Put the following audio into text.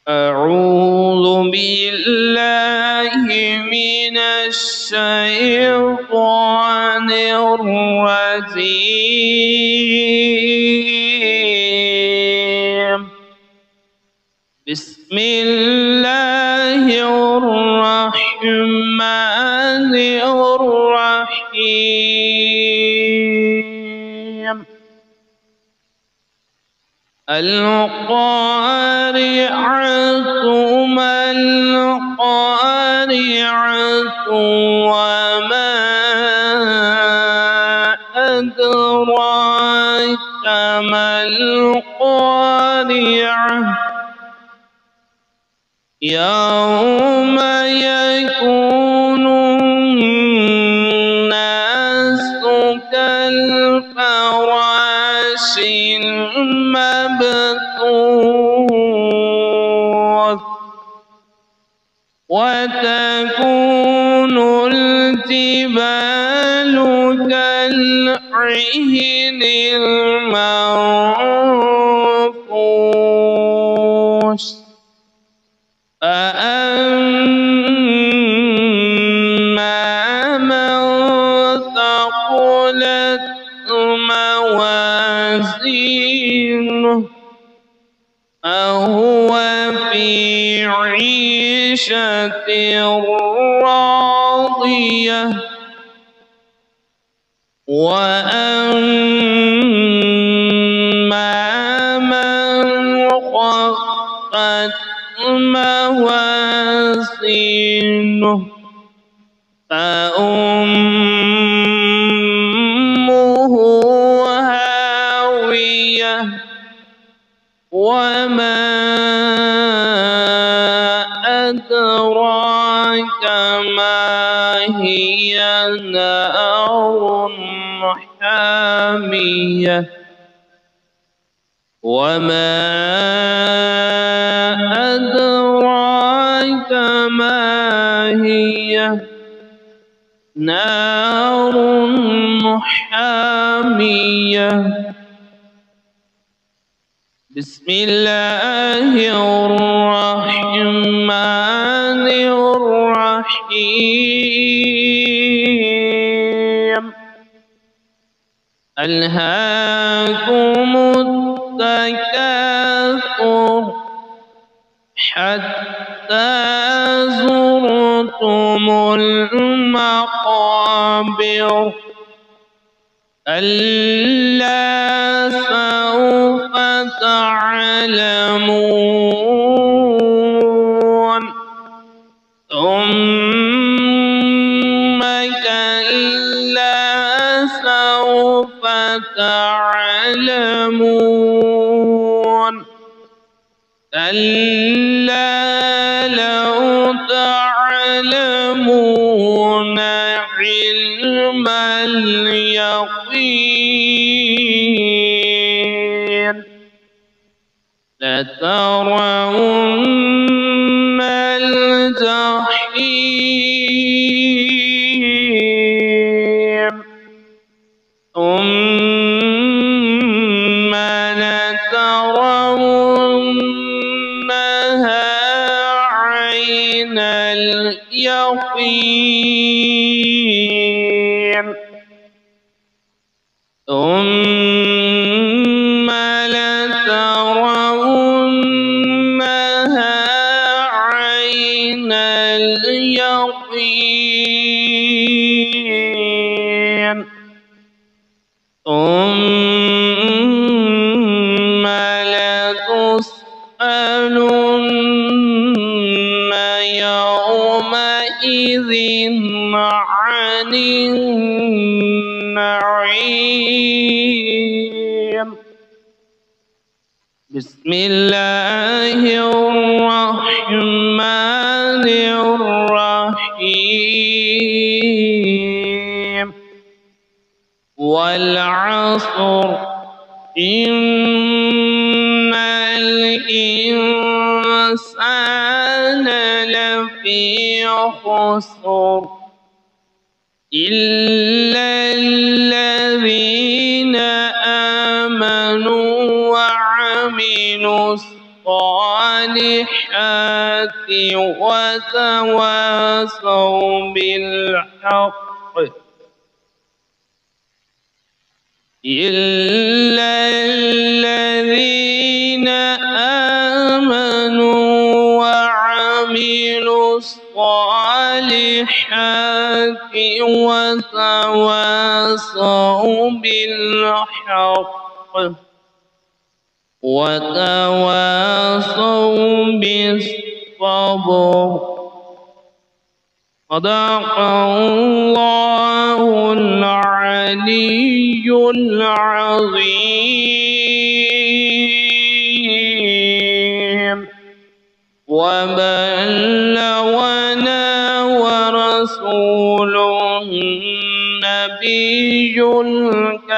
أعوذ بالله من الشيطان الرجيم. بسم الله الرحمن الرحيم. القارعة ما القارعة وما أدراك ما القارعة يوم يكون الناس كالفراش المبثوث وتكون الجبال كالعهن المنفوش فأما من ثقلت موازينه فهو في عيشة راضية وأما من خفت موازينه فأمه هاوية وما أدراك ما هي نار حامية وما أدراك ما هي نار حامية. بسم الله الرحمن الرحيم. ألهاكم التكاثر حتى زرتم المقابر كلا سوف تعلمون ثم كلا سوف تعلمون كلا لو تعلمون علم اليقين لترون الجحيم ثم لترونها عين اليقين ثم لترونها عين اليقين ثم لتسألن يومئذ عن النعيم. بسم الله الرحمن الرحيم. والعصر إن الإنسان لفي خسر إلا الذين آمنوا وعملوا الصالحات الصالحات وتواصوا بالحق إلا الذين آمنوا وعملوا الصالحات وتواصوا بالحق وتواصوا بالصبر. صدق الله العلي العظيم وبلغنا ورسوله النبي الكريم.